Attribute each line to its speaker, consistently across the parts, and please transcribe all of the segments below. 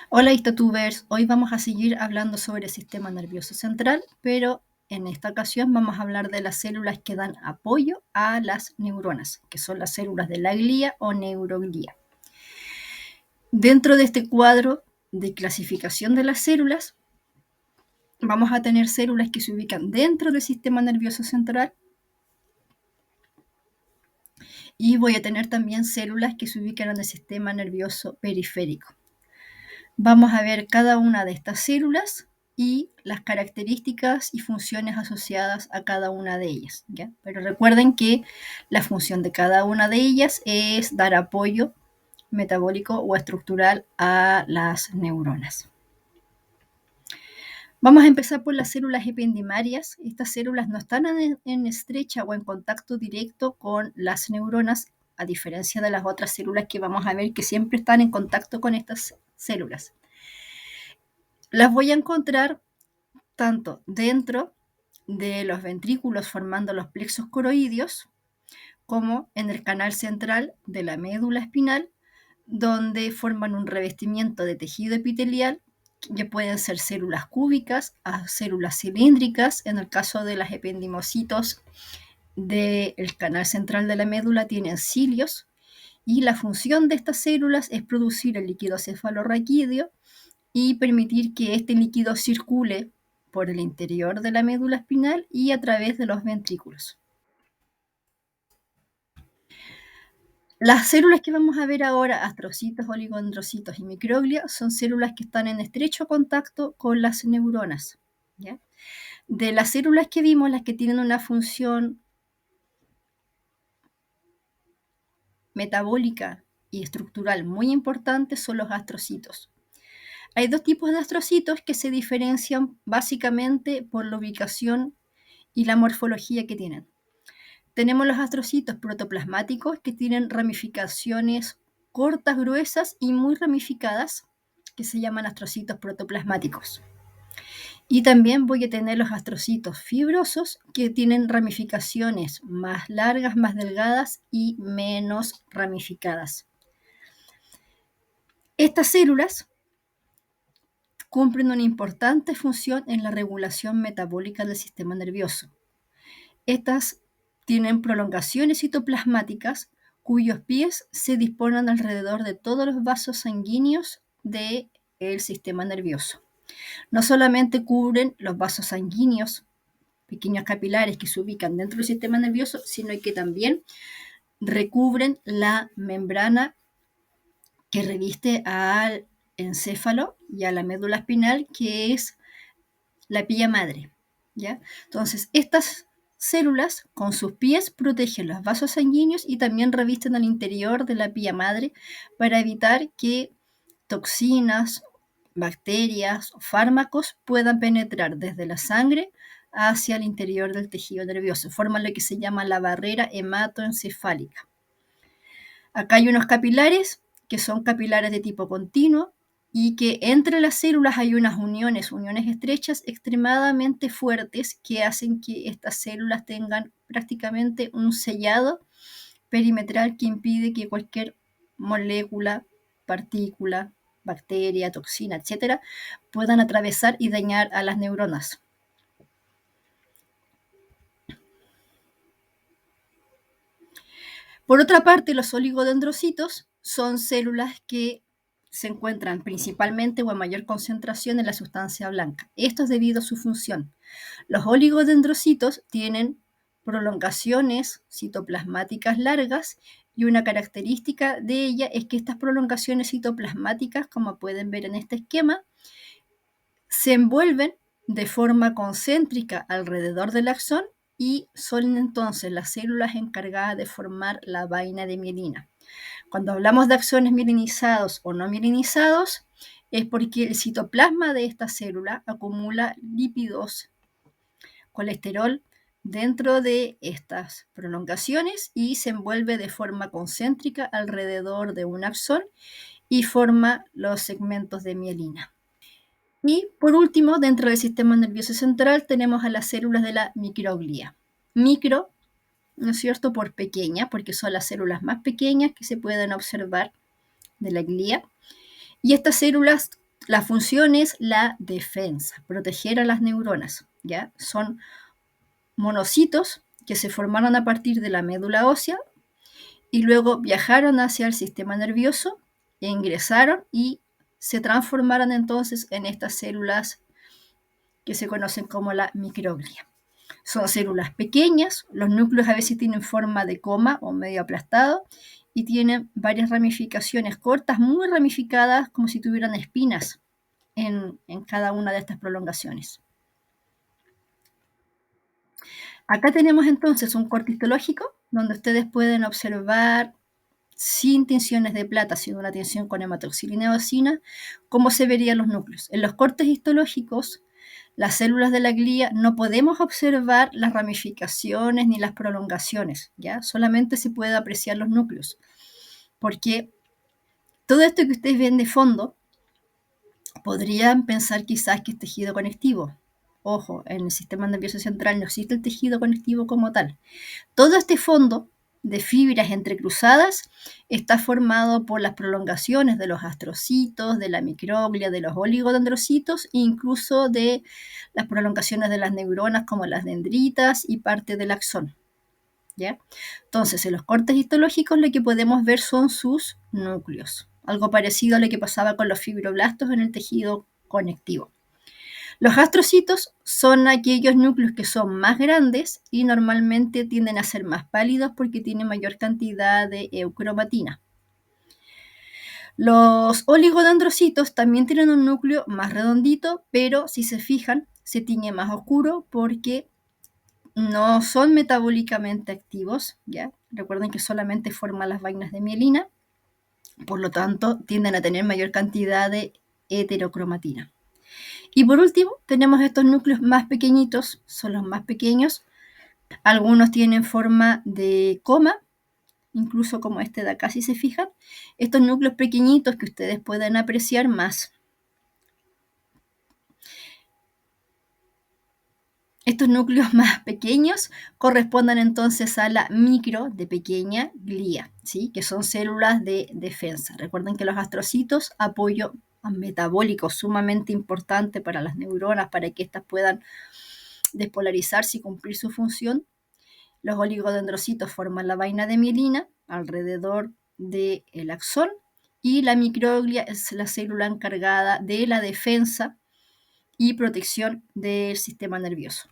Speaker 1: Hola Histotubers, hoy vamos a seguir hablando sobre el sistema nervioso central, pero en esta ocasión vamos a hablar de las células que dan apoyo a las neuronas, que son las células de la glía o neuroglía. Dentro de este cuadro de clasificación de las células, vamos a tener células que se ubican dentro del sistema nervioso central y voy a tener también células que se ubican en el sistema nervioso periférico. Vamos a ver cada una de estas células y las características y funciones asociadas a cada una de ellas, ¿ya? Pero recuerden que la función de cada una de ellas es dar apoyo metabólico o estructural a las neuronas. Vamos a empezar por las células ependimarias. Estas células no están en estrecha o en contacto directo con las neuronas, a diferencia de las otras células que vamos a ver que siempre están en contacto con estas células. Las voy a encontrar tanto dentro de los ventrículos formando los plexos coroideos, como en el canal central de la médula espinal, donde forman un revestimiento de tejido epitelial, que pueden ser células cúbicas a células cilíndricas. En el caso de las ependimocitos del canal central de la médula tienen cilios, y la función de estas células es producir el líquido cefalorraquídeo y permitir que este líquido circule por el interior de la médula espinal y a través de los ventrículos. Las células que vamos a ver ahora, astrocitos, oligodendrocitos y microglia, son células que están en estrecho contacto con las neuronas, ¿ya? De las células que vimos, las que tienen una función metabólica y estructural muy importante son los astrocitos. Hay dos tipos de astrocitos que se diferencian básicamente por la ubicación y la morfología que tienen. Tenemos los astrocitos protoplasmáticos que tienen ramificaciones cortas, gruesas y muy ramificadas, que se llaman astrocitos protoplasmáticos. Y también voy a tener los astrocitos fibrosos que tienen ramificaciones más largas, más delgadas y menos ramificadas. Estas células cumplen una importante función en la regulación metabólica del sistema nervioso. Estas tienen prolongaciones citoplasmáticas cuyos pies se disponen alrededor de todos los vasos sanguíneos del sistema nervioso. No solamente cubren los vasos sanguíneos, pequeños capilares que se ubican dentro del sistema nervioso, sino que también recubren la membrana que reviste al encéfalo y a la médula espinal, que es la pía madre, ¿ya? Entonces, estas células con sus pies protegen los vasos sanguíneos y también revisten al interior de la pía madre para evitar que toxinas, bacterias o fármacos puedan penetrar desde la sangre hacia el interior del tejido nervioso. Forman lo que se llama la barrera hematoencefálica. Acá hay unos capilares que son capilares de tipo continuo y que entre las células hay unas uniones estrechas extremadamente fuertes que hacen que estas células tengan prácticamente un sellado perimetral que impide que cualquier molécula, partícula, bacteria, toxina, etcétera, puedan atravesar y dañar a las neuronas. Por otra parte, los oligodendrocitos son células que se encuentran principalmente o en mayor concentración en la sustancia blanca. Esto es debido a su función. Los oligodendrocitos tienen prolongaciones citoplasmáticas largas y una característica de ella es que estas prolongaciones citoplasmáticas, como pueden ver en este esquema, se envuelven de forma concéntrica alrededor del axón y son entonces las células encargadas de formar la vaina de mielina. Cuando hablamos de axones mielinizados o no mielinizados, es porque el citoplasma de esta célula acumula lípidos, colesterol dentro de estas prolongaciones y se envuelve de forma concéntrica alrededor de un axón y forma los segmentos de mielina. Y por último, dentro del sistema nervioso central tenemos a las células de la microglia. Micro, ¿no es cierto?, por pequeña, porque son las células más pequeñas que se pueden observar de la glía. Y estas células La función es la defensa, proteger a las neuronas, ¿ya? Son monocitos que se formaron a partir de la médula ósea y luego viajaron hacia el sistema nervioso e ingresaron y se transformaron entonces en estas células que se conocen como la microglia. Son células pequeñas, los núcleos a veces tienen forma de coma o medio aplastado y tienen varias ramificaciones cortas, muy ramificadas, como si tuvieran espinas en cada una de estas prolongaciones. Acá tenemos entonces un corte histológico donde ustedes pueden observar sin tinciones de plata, sino una tinción con hematoxilina y eosina, cómo se verían los núcleos. En los cortes histológicos, las células de la glía no podemos observar las ramificaciones ni las prolongaciones, ¿ya? Solamente se puede apreciar los núcleos, porque todo esto que ustedes ven de fondo, podrían pensar quizás que es tejido conectivo. Ojo, en el sistema nervioso central no existe el tejido conectivo como tal. Todo este fondo de fibras entrecruzadas está formado por las prolongaciones de los astrocitos, de la microglia, de los oligodendrocitos, e incluso de las prolongaciones de las neuronas como las dendritas y parte del axón, ¿ya? Entonces, en los cortes histológicos lo que podemos ver son sus núcleos, algo parecido a lo que pasaba con los fibroblastos en el tejido conectivo. Los astrocitos son aquellos núcleos que son más grandes y normalmente tienden a ser más pálidos porque tienen mayor cantidad de eucromatina. Los oligodendrocitos también tienen un núcleo más redondito, pero si se fijan, se tiñe más oscuro porque no son metabólicamente activos, ¿ya? Recuerden que solamente forman las vainas de mielina, por lo tanto, tienden a tener mayor cantidad de heterocromatina. Y por último, tenemos estos núcleos más pequeñitos, son los más pequeños. Algunos tienen forma de coma, incluso como este de acá, si se fijan. Estos núcleos pequeñitos que ustedes pueden apreciar más. Estos núcleos más pequeños corresponden entonces a la micro de pequeña glía, ¿sí? Que son células de defensa. Recuerden que los astrocitos, apoyo metabólico sumamente importante para las neuronas, para que éstas puedan despolarizarse y cumplir su función. Los oligodendrocitos forman la vaina de mielina alrededor del axón y la microglia es la célula encargada de la defensa y protección del sistema nervioso.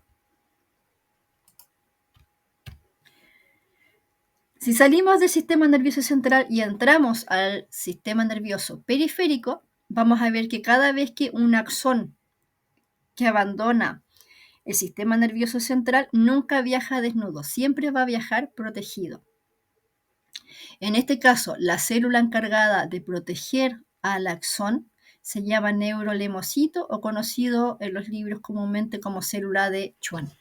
Speaker 1: Si salimos del sistema nervioso central y entramos al sistema nervioso periférico, vamos a ver que cada vez que un axón que abandona el sistema nervioso central nunca viaja desnudo, siempre va a viajar protegido. En este caso, la célula encargada de proteger al axón se llama neurolemocito o conocido en los libros comúnmente como célula de Schwann.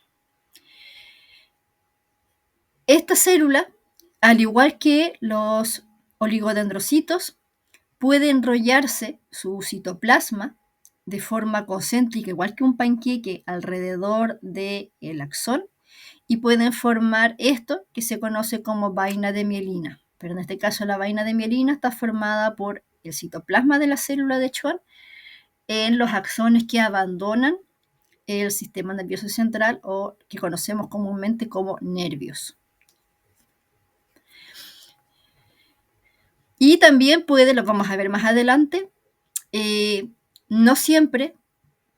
Speaker 1: Esta célula, al igual que los oligodendrocitos, puede enrollarse su citoplasma de forma concéntrica, igual que un panqueque, alrededor del axón y pueden formar esto que se conoce como vaina de mielina. Pero en este caso la vaina de mielina está formada por el citoplasma de la célula de Schwann en los axones que abandonan el sistema nervioso central o que conocemos comúnmente como nervios. Y también puede, lo vamos a ver más adelante, no siempre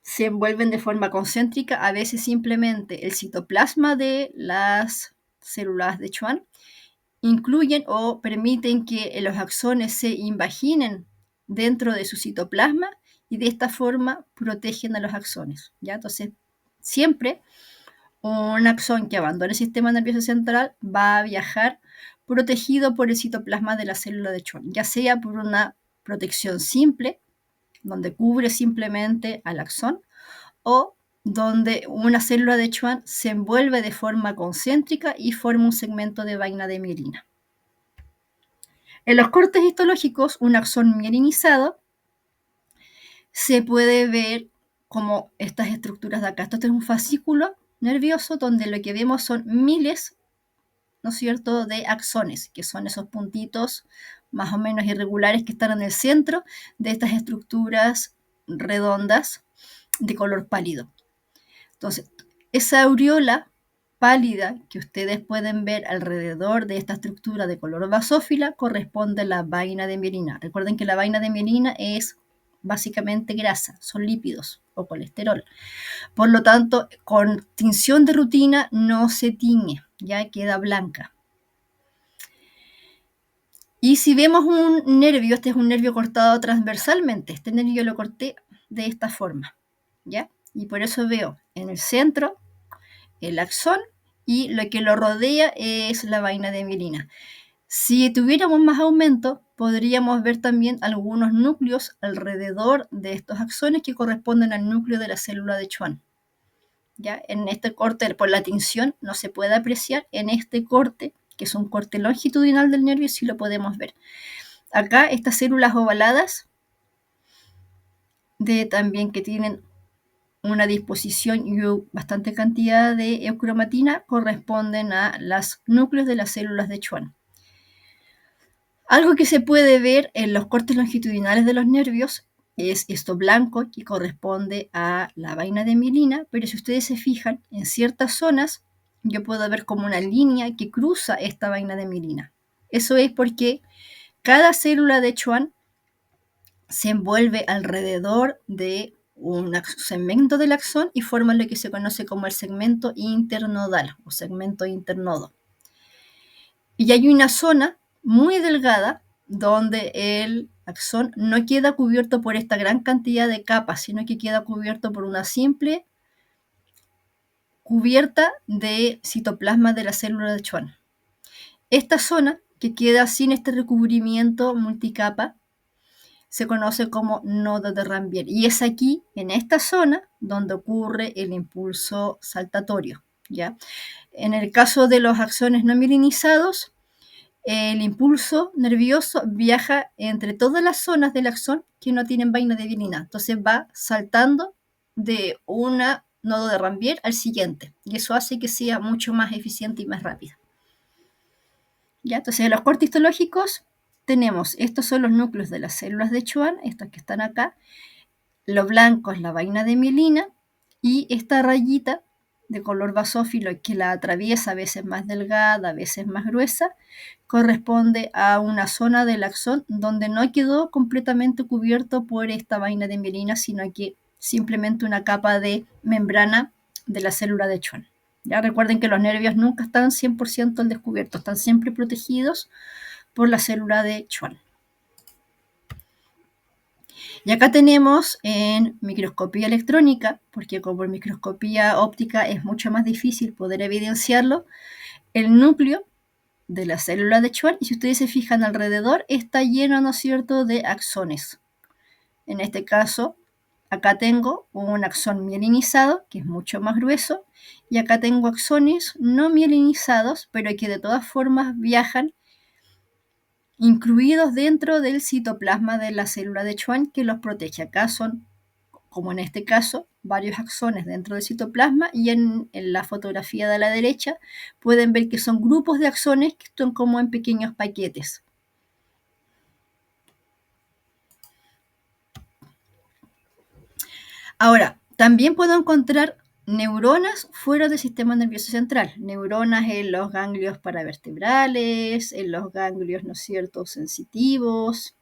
Speaker 1: se envuelven de forma concéntrica, a veces simplemente el citoplasma de las células de Schwann incluyen o permiten que los axones se invaginen dentro de su citoplasma y de esta forma protegen a los axones, ¿ya? Entonces, siempre un axón que abandone el sistema nervioso central va a viajar protegido por el citoplasma de la célula de Schwann, ya sea por una protección simple, donde cubre simplemente al axón, o donde una célula de Schwann se envuelve de forma concéntrica y forma un segmento de vaina de mielina. En los cortes histológicos, un axón mielinizado se puede ver como estas estructuras de acá. Esto es un fascículo nervioso donde lo que vemos son miles, ¿no es cierto?, de axones, que son esos puntitos más o menos irregulares que están en el centro de estas estructuras redondas de color pálido. Entonces, esa aureola pálida que ustedes pueden ver alrededor de esta estructura de color basófila corresponde a la vaina de mielina. Recuerden que la vaina de mielina es básicamente grasa, son lípidos o colesterol. Por lo tanto, con tinción de rutina no se tiñe, ya queda blanca. Y si vemos un nervio, este es un nervio cortado transversalmente, este nervio lo corté de esta forma, ¿ya? Y por eso veo en el centro el axón y lo que lo rodea es la vaina de mielina. Si tuviéramos más aumento, podríamos ver también algunos núcleos alrededor de estos axones que corresponden al núcleo de la célula de Schwann. ¿Ya? En este corte, por la tinción, no se puede apreciar. En este corte, que es un corte longitudinal del nervio, sí lo podemos ver. Acá estas células ovaladas, también que tienen una disposición y bastante cantidad de eucromatina, corresponden a los núcleos de las células de Schwann. Algo que se puede ver en los cortes longitudinales de los nervios es esto blanco que corresponde a la vaina de mielina, pero si ustedes se fijan, en ciertas zonas yo puedo ver como una línea que cruza esta vaina de mielina. Eso es porque cada célula de Schwann se envuelve alrededor de un segmento del axón y forma lo que se conoce como el segmento internodal o segmento internodo. Y hay una zona muy delgada donde el axón no queda cubierto por esta gran cantidad de capas, sino que queda cubierto por una simple cubierta de citoplasma de la célula de Schwann. Esta zona, que queda sin este recubrimiento multicapa, se conoce como nodo de Ranvier. Y es aquí, en esta zona, donde ocurre el impulso saltatorio, ¿ya? En el caso de los axones no mielinizados, el impulso nervioso viaja entre todas las zonas del axón que no tienen vaina de mielina. Entonces va saltando de un nodo de Ranvier al siguiente. Y eso hace que sea mucho más eficiente y más rápido. ¿Ya? Entonces, en los cortes histológicos tenemos, estos son los núcleos de las células de Schwann, estas que están acá. Lo blanco es la vaina de mielina y esta rayita de color basófilo que la atraviesa, a veces más delgada, a veces más gruesa, corresponde a una zona del axón donde no quedó completamente cubierto por esta vaina de mielina, sino que simplemente una capa de membrana de la célula de Schwann. Ya recuerden que los nervios nunca están 100% al descubierto, están siempre protegidos por la célula de Schwann. Y acá tenemos en microscopía electrónica, porque como en microscopía óptica es mucho más difícil poder evidenciarlo, el núcleo de la célula de Schwann, y si ustedes se fijan alrededor, está lleno, ¿no es cierto?, de axones. En este caso, acá tengo un axón mielinizado, que es mucho más grueso, y acá tengo axones no mielinizados, pero que de todas formas viajan incluidos dentro del citoplasma de la célula de Schwann que los protege. Acá son, como en este caso, varios axones dentro del citoplasma y en la fotografía de la derecha pueden ver que son grupos de axones que están como en pequeños paquetes. Ahora, también puedo encontrar neuronas fuera del sistema nervioso central, neuronas en los ganglios paravertebrales, en los ganglios, ¿no es cierto?, sensitivos,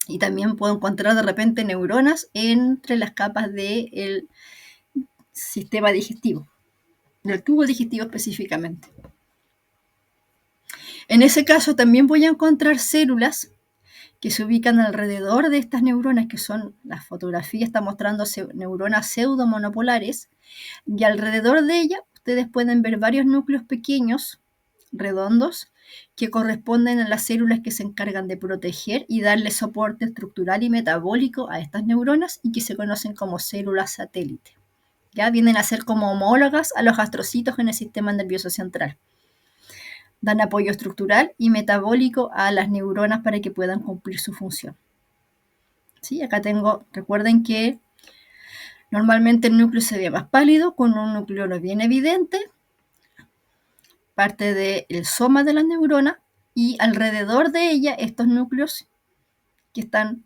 Speaker 1: y también puedo encontrar de repente neuronas entre las capas del sistema digestivo, del tubo digestivo específicamente. En ese caso también voy a encontrar células que se ubican alrededor de estas neuronas, que son, la fotografía está mostrando neuronas pseudomonopolares, y alrededor de ellas ustedes pueden ver varios núcleos pequeños, redondos, que corresponden a las células que se encargan de proteger y darle soporte estructural y metabólico a estas neuronas y que se conocen como células satélite. Ya vienen a ser como homólogas a los astrocitos en el sistema nervioso central. Dan apoyo estructural y metabólico a las neuronas para que puedan cumplir su función. ¿Sí? Acá tengo, recuerden que normalmente el núcleo se ve más pálido, con un núcleo no bien evidente, parte del soma de la neurona, y alrededor de ella estos núcleos que están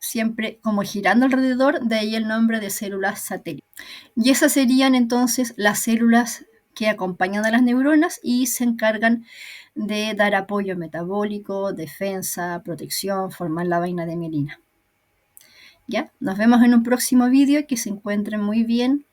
Speaker 1: siempre como girando alrededor, de ahí el nombre de células satélite. Y esas serían entonces las células que acompañan a las neuronas y se encargan de dar apoyo metabólico, defensa, protección, formar la vaina de mielina. ¿Ya? Nos vemos en un próximo vídeo, que se encuentren muy bien.